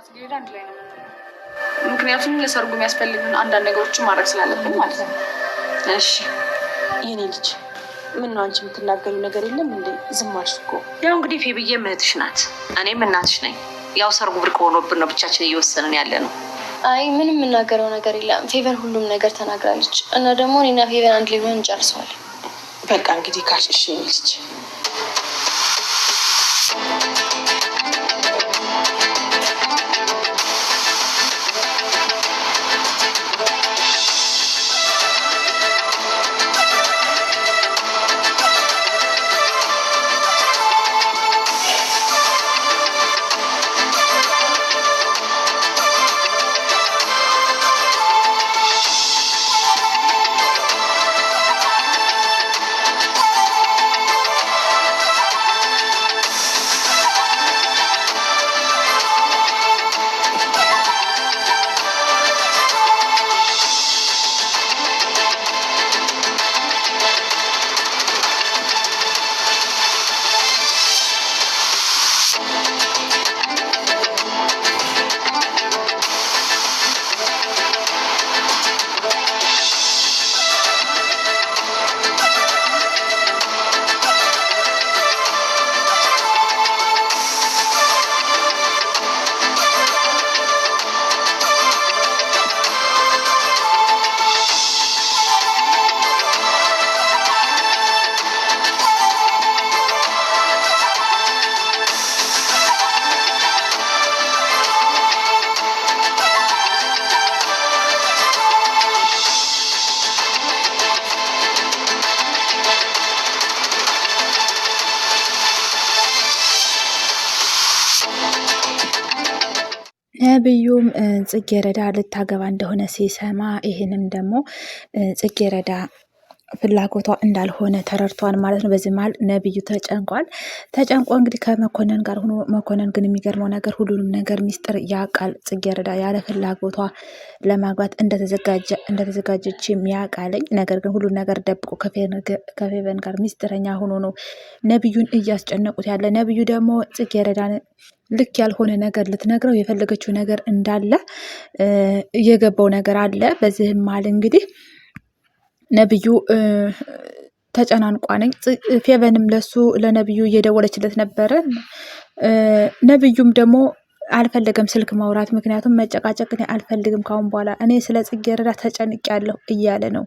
ጽጌረዳ አንድ ላይ ነው የምንሆነው። ምክንያቱም ለሰርጉ የሚያስፈልጉን አንዳንድ ነገሮችን ማድረግ ስላለብን ማለት ነው። እሺ የኔ ልጅ ምን ነው አንቺ የምትናገሪው ነገር የለም እንዴ? ዝም አልሽ እኮ። ያው እንግዲህ ፌብዬ እህትሽ ናት፣ እኔም እናትሽ ነኝ። ያው ሰርጉ ብርቅ ሆኖብን ነው ብቻችን እየወሰንን ያለ ነው። አይ ምንም የምናገረው ነገር የለም። ፌቨን ሁሉም ነገር ተናግራለች እና ደግሞ እኔና ፌቨን አንድ ላይ ሆነን እንጨርሰዋለን። በቃ እንግዲህ ካልሽ የኔ ልጅ ነብዩም ጽጌረዳ ልታገባ እንደሆነ ሲሰማ ይህንም ደግሞ ጽጌረዳ ፍላጎቷ እንዳልሆነ ተረድቷል ማለት ነው። በዚህ መሀል ነብዩ ተጨንቆ እንግዲህ ከመኮንን ጋር ሆኖ መኮንን ግን የሚገርመው ነገር ሁሉንም ነገር ሚስጥር ያውቃል። ጽጌረዳ ያለ ፍላጎቷ ለማግባት እንደተዘጋጀች ያውቃለኝ። ነገር ግን ሁሉን ነገር ደብቆ ከፌቨን ጋር ሚስጥረኛ ሆኖ ነው ነብዩን እያስጨነቁት ያለ። ነብዩ ደግሞ ጽጌረዳን ልክ ያልሆነ ነገር ልትነግረው የፈለገችው ነገር እንዳለ እየገባው ነገር አለ። በዚህም መሀል እንግዲህ ነብዩ ተጨናንቋ ነኝ። ፌቨንም ለነብዩ እየደወለችለት ነበረ። ነብዩም ደግሞ አልፈለገም ስልክ ማውራት፣ ምክንያቱም መጨቃጨቅ እኔ አልፈልግም፣ ካሁን በኋላ እኔ ስለ ጽጌረዳ ተጨንቄያለሁ እያለ ነው።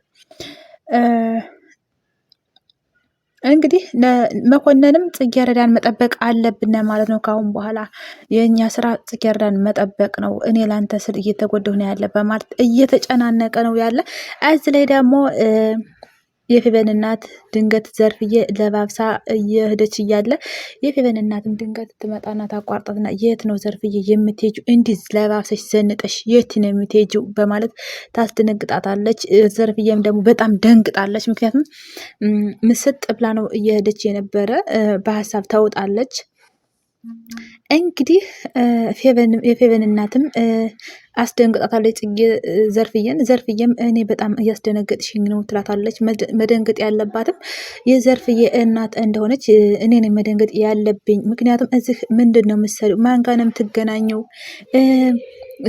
እንግዲህ መኮንንም ጽጌረዳን መጠበቅ አለብን ማለት ነው። ካሁን በኋላ የእኛ ስራ ጽጌረዳን መጠበቅ ነው። እኔ ላንተ ስል እየተጎዳሁ ነው ያለ በማለት እየተጨናነቀ ነው ያለ። እዚህ ላይ ደግሞ የፌቨን እናት ድንገት ዘርፍዬ ለባብሳ እየሄደች እያለ የፌቨን እናትም ድንገት ትመጣና ታቋርጣትና የት ነው ዘርፍዬ የምትሄጂው? እንዲህ ለባብሰሽ ዘንጠሽ የት ነው የምትሄጂው? በማለት ታስደነግጣታለች። ዘርፍዬም ደግሞ በጣም ደንግጣለች። ምክንያቱም ምስጥ ብላ ነው እየሄደች የነበረ፣ በሀሳብ ተውጣለች። እንግዲህ የፌቨን እናትም አስደንግጣታለች ዘርፍዬም እኔ በጣም እያስደነገጥሽኝ ነው ትላታለች። መደንገጥ ያለባትም የዘርፍዬ እናት እንደሆነች እኔ ነኝ መደንገጥ ያለብኝ። ምክንያቱም እዚህ ምንድን ነው የምትሰሪው? ማን ጋር ነው የምትገናኘው?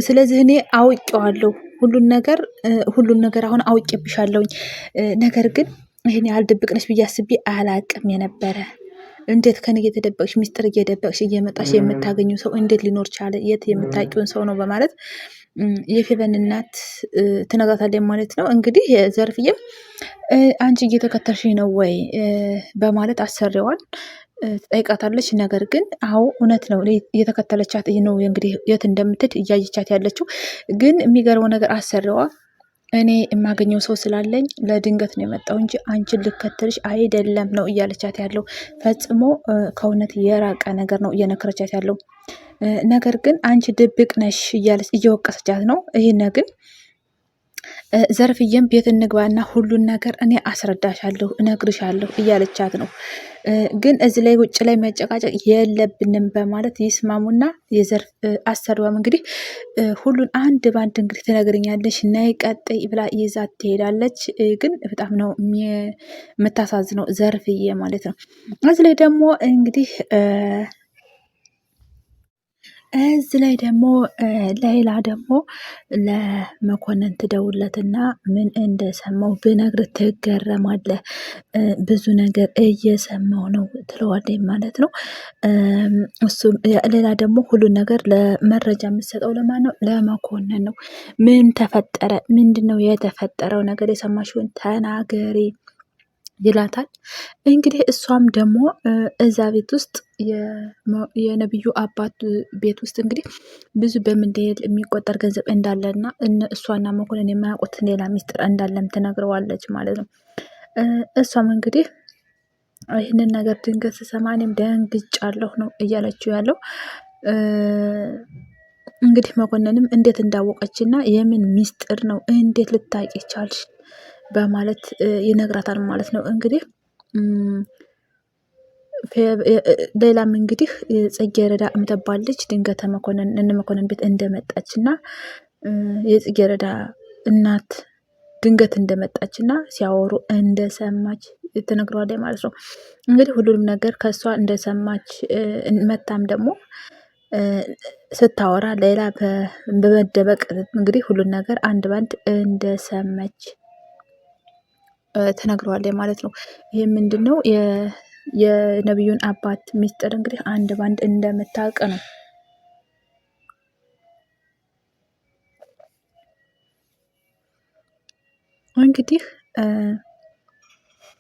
ስለዚህ እኔ አውቄዋለሁ ሁሉን ነገር አሁን አውቄብሻለሁኝ። ነገር ግን ይህን ያህል ድብቅ ነሽ ብዬ አስቤ አላቅም የነበረ። እንዴት ከኔ እየተደበቅሽ ሚስጥር እየደበቅሽ እየመጣሽ የምታገኙ ሰው እንዴት ሊኖር ቻለ? የት የምታውቂውን ሰው ነው? በማለት የፌቨን እናት ትነግራታለች ማለት ነው። እንግዲህ ዘርፍዬም አንቺ እየተከተልሽ ነው ወይ በማለት አሰሪዋን ትጠይቃታለች። ነገር ግን አዎ እውነት ነው እየተከተለቻት ነው እንግዲህ የት እንደምትሄድ እያየቻት ያለችው። ግን የሚገርመው ነገር አሰሪዋ እኔ የማገኘው ሰው ስላለኝ ለድንገት ነው የመጣው እንጂ አንቺን ልከተልሽ አይደለም ነው እያለቻት ያለው። ፈጽሞ ከእውነት የራቀ ነገር ነው እየነከረቻት ያለው። ነገር ግን አንቺ ድብቅ ነሽ እያለች እየወቀሰቻት ነው። ይህን ግን ዘርፍዬም ቤት እንግባና ሁሉን ነገር እኔ አስረዳሻለሁ እነግርሻለሁ እያለቻት ነው። ግን እዚህ ላይ ውጭ ላይ መጨቃጨቅ የለብንም በማለት ይስማሙና የዘርፍ አሰሪዋም እንግዲህ ሁሉን አንድ ባንድ እንግዲህ ትነግርኛለሽ ነይ ቀጥይ ብላ ይዛት ትሄዳለች። ግን በጣም ነው የምታሳዝነው ዘርፍዬ ማለት ነው። እዚህ ላይ ደግሞ እንግዲህ እዚህ ላይ ደግሞ ሌላ ደግሞ ለመኮንን ትደውለትና ምን እንደሰማው ብነግርህ ትገረማለህ፣ ብዙ ነገር እየሰማው ነው ትለዋለች ማለት ነው። እሱም ሌላ ደግሞ ሁሉን ነገር ለመረጃ የምትሰጠው ለማን ነው? ለመኮንን ነው። ምን ተፈጠረ? ምንድን ነው የተፈጠረው ነገር? የሰማሽውን ተናገሪ ይላታል። እንግዲህ እሷም ደግሞ እዛ ቤት ውስጥ የነብዩ አባት ቤት ውስጥ እንግዲህ ብዙ በሚሊዮን የሚቆጠር ገንዘብ እንዳለና እሷና መኮንን የማያውቁት ሌላ ሚስጥር እንዳለም ትነግረዋለች ማለት ነው። እሷም እንግዲህ ይህንን ነገር ድንገት ስሰማ እኔም ደንግጫለሁ ነው እያለችው ያለው። እንግዲህ መኮንንም እንዴት እንዳወቀችና የምን ሚስጥር ነው እንዴት ልታውቂ ቻልሽ በማለት ይነግራታል ማለት ነው። እንግዲህ ሌላም እንግዲህ ጽጌረዳ እምትባለች ድንገት መኮንን ቤት እንደመጣች እና የጽጌረዳ እናት ድንገት እንደመጣች እና ሲያወሩ እንደሰማች ትነግረዋለች ማለት ነው። እንግዲህ ሁሉንም ነገር ከእሷ እንደሰማች መታም ደግሞ ስታወራ ሌላ በመደበቅ እንግዲህ ሁሉን ነገር አንድ ባንድ እንደሰማች ትነግረዋለች ማለት ነው። ይህ ምንድን ነው? የነቢዩን አባት ሚስጥር እንግዲህ አንድ ባንድ እንደምታውቅ ነው። እንግዲህ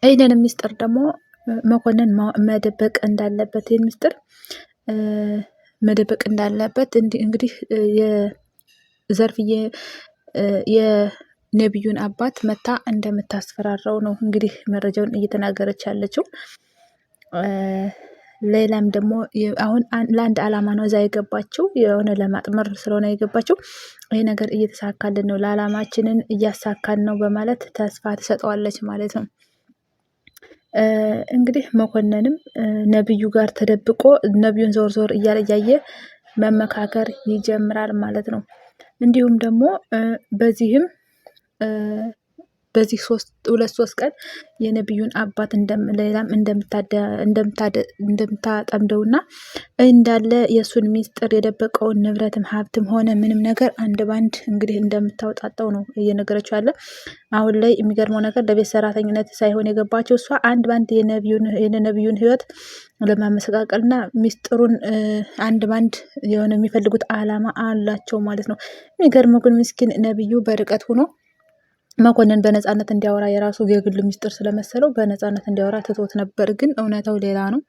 ይህንን ሚስጥር ደግሞ መኮንን መደበቅ እንዳለበት ይህን ሚስጥር መደበቅ እንዳለበት እንግዲህ የዘርፍዬ የነቢዩን አባት መታ እንደምታስፈራራው ነው እንግዲህ መረጃውን እየተናገረች ያለችው። ሌላም ደግሞ አሁን ለአንድ አላማ ነው እዛ የገባችው፣ የሆነ ለማጥመር ስለሆነ የገባችው። ይህ ነገር እየተሳካልን ነው፣ ለአላማችንን እያሳካን ነው በማለት ተስፋ ትሰጠዋለች ማለት ነው። እንግዲህ መኮንንም ነብዩ ጋር ተደብቆ ነብዩን ዞር ዞር እያለ እያየ መመካከር ይጀምራል ማለት ነው። እንዲሁም ደግሞ በዚህ ሁለት ሶስት ቀን የነቢዩን አባት ሌላም እንደምታጠምደውና እንዳለ የእሱን ሚስጥር የደበቀውን ንብረትም ሀብትም ሆነ ምንም ነገር አንድ ባንድ እንግዲህ እንደምታወጣጣው ነው እየነገረችው ያለ። አሁን ላይ የሚገርመው ነገር ለቤት ሰራተኝነት ሳይሆን የገባቸው እሷ አንድ ባንድ የነቢዩን ሕይወት ለማመሰቃቀልና ሚስጥሩን አንድ ባንድ የሆነ የሚፈልጉት አላማ አላቸው ማለት ነው። የሚገርመው ግን ምስኪን ነቢዩ በርቀት ሆኖ መኮንን በነፃነት እንዲያወራ የራሱ የግል ሚስጥር ስለመሰለው በነፃነት እንዲያወራ ትቶት ነበር። ግን እውነታው ሌላ ነው።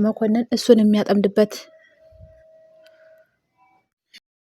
መኮንን እሱን የሚያጠምድበት